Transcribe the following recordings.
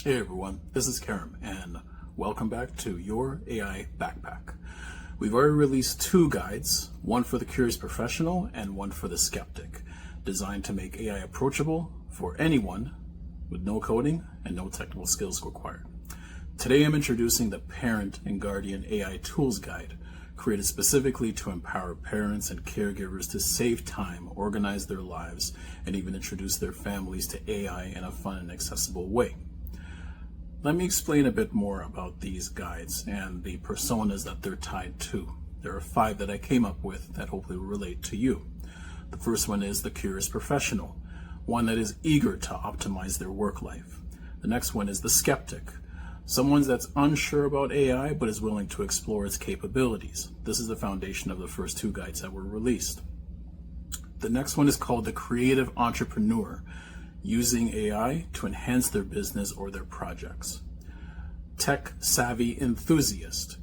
Hey everyone, this is Karim, and welcome back to your AI Backpack. We've already released 2 guides, one for the curious professional and one for the skeptic, designed to make AI approachable for anyone with no coding and no technical skills required. Today I'm introducing the Parent and Guardian AI Tools Guide, created specifically to empower parents and caregivers to save time, organize their lives, and even introduce their families to AI in a fun and accessible way. Let me explain a bit more about these guides and the personas that they're tied to. There are 5 that I came up with that hopefully will relate to you. The first one is the curious professional, one that is eager to optimize their work life. The next one is the skeptic, someone that's unsure about AI but is willing to explore its capabilities. This is the foundation of the first 2 guides that were released. The next one is called the creative entrepreneur, using AI to enhance their business or their projects. Tech-savvy enthusiast,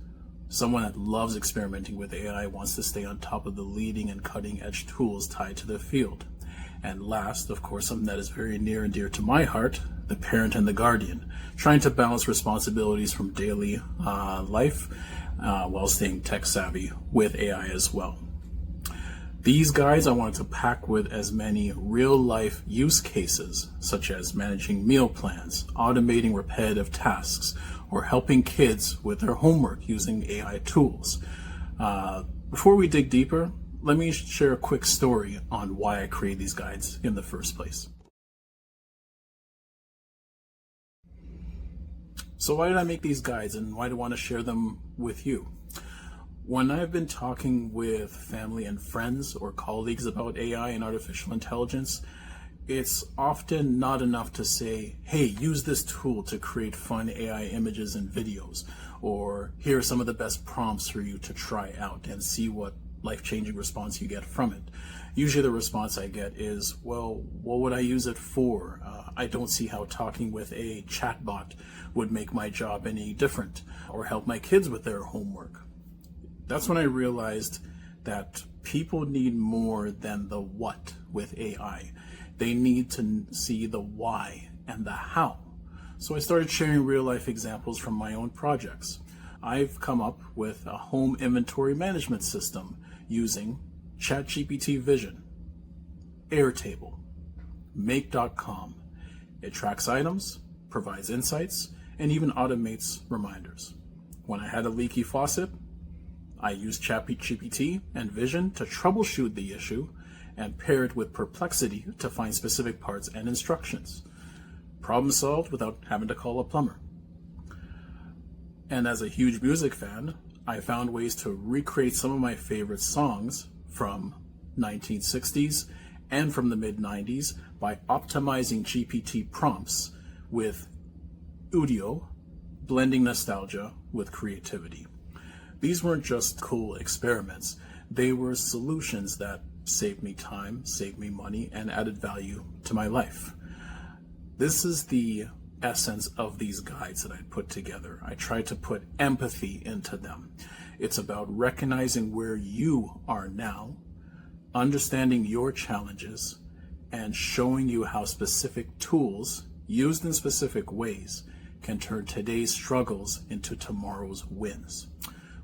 someone that loves experimenting with AI, wants to stay on top of the leading and cutting-edge tools tied to the field. And last, of course, something that is very near and dear to my heart, the parent and the guardian, trying to balance responsibilities from daily life while staying tech-savvy with AI as well. These guides I wanted to pack with as many real-life use cases, such as managing meal plans, automating repetitive tasks, or helping kids with their homework using AI tools. Before we dig deeper, let me share a quick story on why I created these guides in the first place. So why did I make these guides, and why do I want to share them with you? When I've been talking with family and friends or colleagues about AI and artificial intelligence, it's often not enough to say, hey, use this tool to create fun AI images and videos, or here are some of the best prompts for you to try out and see what life-changing response you get from it. Usually the response I get is, well, what would I use it for? I don't see how talking with a chatbot would make my job any different or help my kids with their homework. That's when I realized that people need more than the what with AI. They need to see the why and the how. So I started sharing real life examples from my own projects. I've come up with a home inventory management system using ChatGPT Vision, Airtable, Make.com. It tracks items, provides insights, and even automates reminders. When I had a leaky faucet, I used ChatGPT and Vision to troubleshoot the issue and pair it with Perplexity to find specific parts and instructions. Problem solved without having to call a plumber. And as a huge music fan, I found ways to recreate some of my favorite songs from 1960s and from the mid-90s by optimizing GPT prompts with Udio, blending nostalgia with creativity. These weren't just cool experiments. They were solutions that saved me time, saved me money, and added value to my life. This is the essence of these guides that I put together. I tried to put empathy into them. It's about recognizing where you are now, understanding your challenges, and showing you how specific tools, used in specific ways, can turn today's struggles into tomorrow's wins.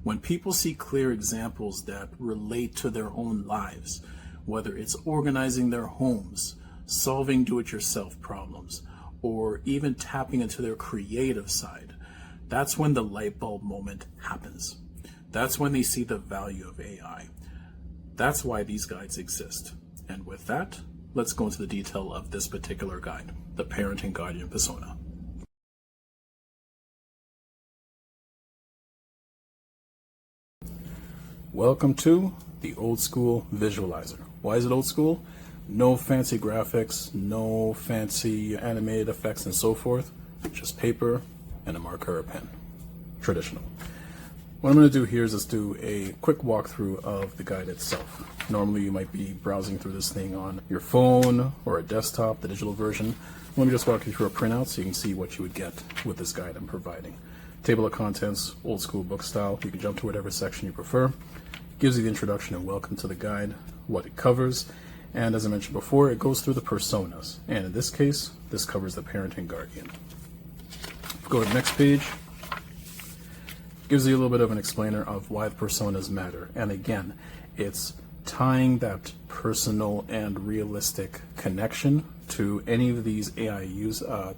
When people see clear examples that relate to their own lives, whether it's organizing their homes, solving do-it-yourself problems, or even tapping into their creative side, that's when the light bulb moment happens. That's when they see the value of AI. That's why these guides exist. And with that, let's go into the detail of this particular guide, the Parent and Guardian Persona. Welcome to the old school visualizer. Why is it old school? No fancy graphics, no fancy animated effects and so forth, just paper and a marker or a pen. Traditional. What I'm going to do here is just do a quick walkthrough of the guide itself. Normally you might be browsing through this thing on your phone or a desktop, the digital version. Let me just walk you through a printout so you can see what you would get with this guide I'm providing. Table of contents, old school book style. You can jump to whatever section you prefer. Gives you the introduction and welcome to the guide, what it covers, and as I mentioned before, it goes through the personas. And in this case, this covers the parent and guardian. Go to the next page. Gives you a little bit of an explainer of why the personas matter. And again, it's tying that personal and realistic connection to any of these AI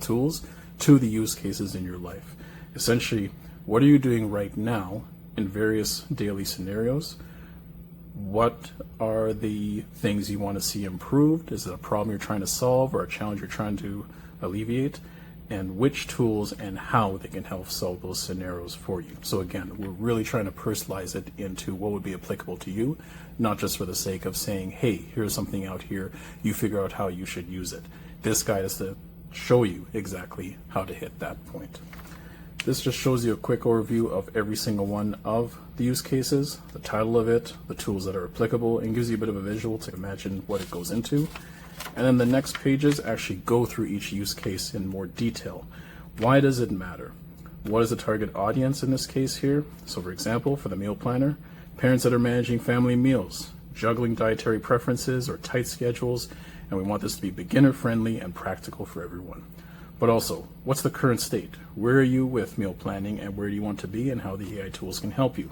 tools to the use cases in your life. Essentially, what are you doing right now in various daily scenarios? What are the things you want to see improved? Is it a problem you're trying to solve or a challenge you're trying to alleviate? And which tools and how they can help solve those scenarios for you. So again, we're really trying to personalize it into what would be applicable to you, not just for the sake of saying, hey, here's something out here, you figure out how you should use it. This guide is to show you exactly how to hit that point. This just shows you a quick overview of every single one of the use cases, the title of it, the tools that are applicable, and gives you a bit of a visual to imagine what it goes into. And then the next pages actually go through each use case in more detail. Why does it matter? What is the target audience in this case here? So for example, for the meal planner, parents that are managing family meals, juggling dietary preferences or tight schedules, and we want this to be beginner friendly and practical for everyone. But also, what's the current state? Where are you with meal planning and where do you want to be and how the AI tools can help you?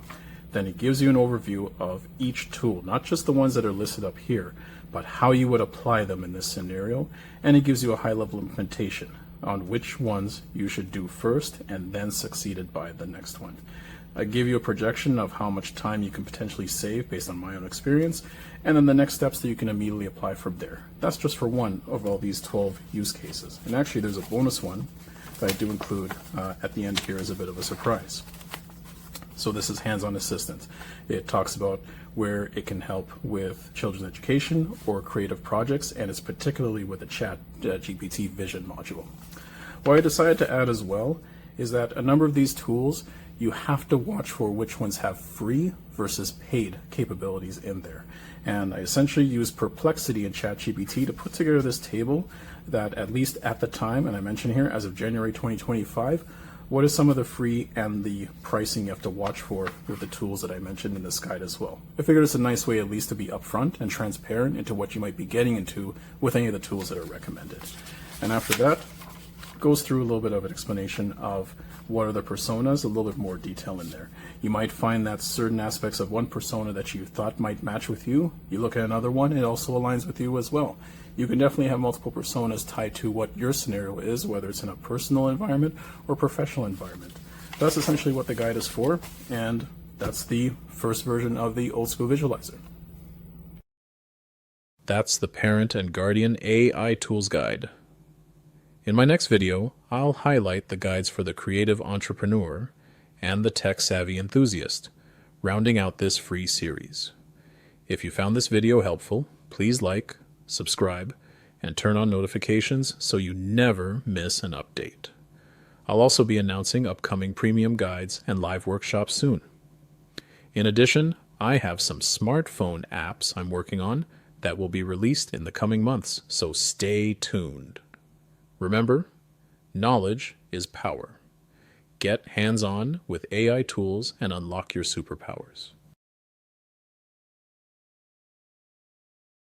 Then it gives you an overview of each tool, not just the ones that are listed up here, but how you would apply them in this scenario, and it gives you a high-level implementation on which ones you should do first and then succeeded by the next one. I give you a projection of how much time you can potentially save based on my own experience, and then the next steps that you can immediately apply from there. That's just for one of all these 12 use cases. And actually there's a bonus one that I do include at the end here as a bit of a surprise. So this is hands-on assistance. It talks about where it can help with children's education or creative projects, and it's particularly with the Chat GPT Vision module. What I decided to add as well is that a number of these tools, you have to watch for which ones have free versus paid capabilities in there. And I essentially used Perplexity and ChatGPT to put together this table that, at least at the time, and I mentioned here, as of January 2025, what is some of the free and the pricing you have to watch for with the tools that I mentioned in this guide as well. I figured it's a nice way at least to be upfront and transparent into what you might be getting into with any of the tools that are recommended. And after that, goes through a little bit of an explanation of what are the personas, a little bit more detail in there. You might find that certain aspects of one persona that you thought might match with you, you look at another one, it also aligns with you as well. You can definitely have multiple personas tied to what your scenario is, whether it's in a personal environment or professional environment. That's essentially what the guide is for, and that's the first version of the old school visualizer. That's the Parent and Guardian AI Tools Guide. In my next video, I'll highlight the guides for the creative entrepreneur and the tech-savvy enthusiast, rounding out this free series. If you found this video helpful, please like, subscribe, and turn on notifications so you never miss an update. I'll also be announcing upcoming premium guides and live workshops soon. In addition, I have some smartphone apps I'm working on that will be released in the coming months, so stay tuned. Remember, knowledge is power. Get hands-on with AI tools and unlock your superpowers.